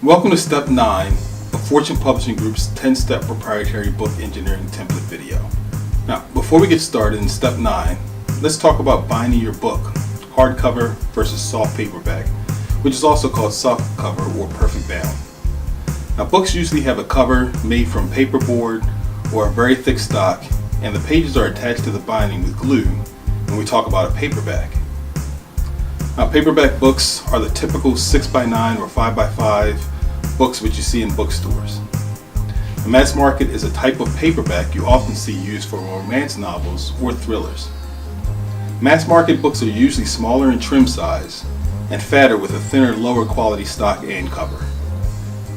Welcome to Step 9 of Fortune Publishing Group's 10-step proprietary book engineering template video. Now, before we get started in Step 9, let's talk about binding your book, hardcover versus soft paperback, which is also called soft cover or perfect bound. Now, books usually have a cover made from paperboard or a very thick stock, and the pages are attached to the binding with glue when we talk about a paperback. Now, paperback books are the typical 6x9 or 5x5 books which you see in bookstores. The mass market is a type of paperback you often see used for romance novels or thrillers. Mass market books are usually smaller in trim size and fatter with a thinner, lower quality stock and cover.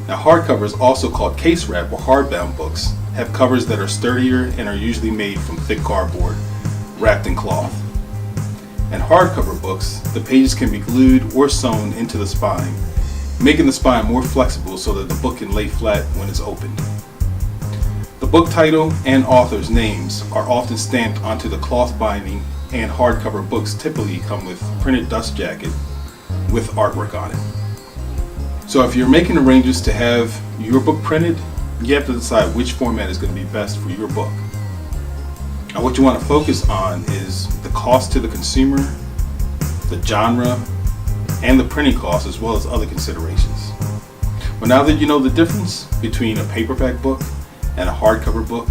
Now, hardcovers, also called case wrap or hardbound books, have covers that are sturdier and are usually made from thick cardboard wrapped in cloth. In hardcover books, the pages can be glued or sewn into the spine, making the spine more flexible so that the book can lay flat when it's opened. The book title and author's names are often stamped onto the cloth binding, and hardcover books typically come with printed dust jacket with artwork on it. So if you're making arrangements to have your book printed, you have to decide which format is going to be best for your book. Now, what you want to focus on is the cost to the consumer, the genre, and the printing cost, as well as other considerations. Well, now that you know the difference between a paperback book and a hardcover book,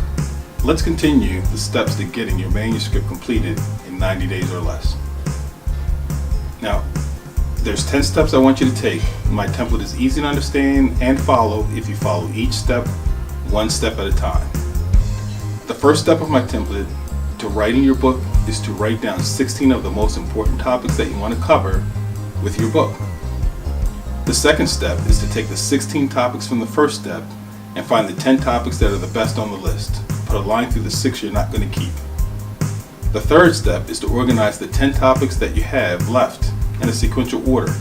let's continue the steps to getting your manuscript completed in 90 days or less. Now, there's 10 steps I want you to take. My template is easy to understand and follow if you follow each step one step at a time. The first step of my template to writing your book is to write down 16 of the most important topics that you want to cover with your book. The second step is to take the 16 topics from the first step and find the 10 topics that are the best on the list. Put a line through the 6 you're not going to keep. The third step is to organize the 10 topics that you have left in a sequential order.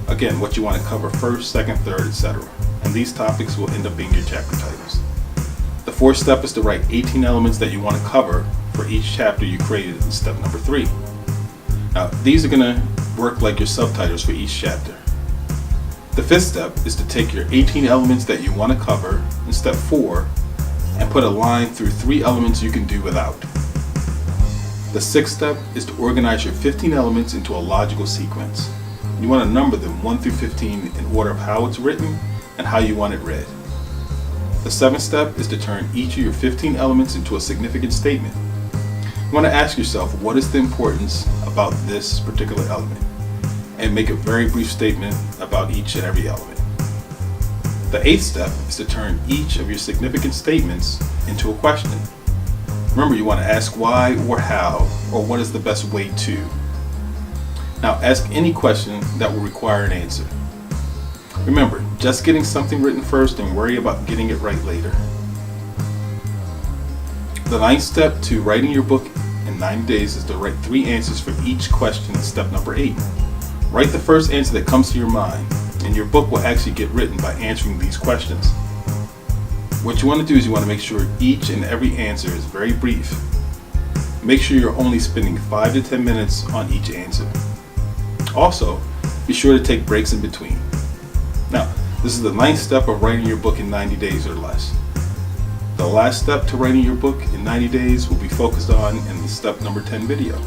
Again, what you want to cover first, second, third, etc. And these topics will end up being your chapter titles. The fourth step is to write 18 elements that you want to cover for each chapter you created in step number 3. Now, these are going to work like your subtitles for each chapter. The fifth step is to take your 18 elements that you want to cover in step 4 and put a line through 3 elements you can do without. The sixth step is to organize your 15 elements into a logical sequence. You want to number them 1 through 15 in order of how it's written and how you want it read. The seventh step is to turn each of your 15 elements into a significant statement. You want to ask yourself, what is the importance about this particular element? And make a very brief statement about each and every element. The eighth step is to turn each of your significant statements into a question. Remember, you want to ask why or how or what is the best way to. Now, ask any question that will require an answer. Remember, just getting something written first and worry about getting it right later. The ninth step to writing your book in 90 days is to write 3 answers for each question in step number 8. Write the first answer that comes to your mind, and your book will actually get written by answering these questions. What you want to do is you want to make sure each and every answer is very brief. Make sure you're only spending 5 to 10 minutes on each answer. Also, be sure to take breaks in between. Now, this is the 9th step of writing your book in 90 days or less. The last step to writing your book in 90 days will be focused on in the step number 10 video.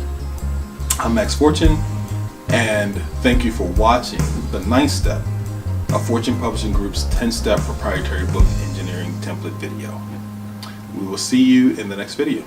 I'm Max Fortune, and thank you for watching the 9th step of Fortune Publishing Group's 10-step proprietary book engineering template video. We will see you in the next video.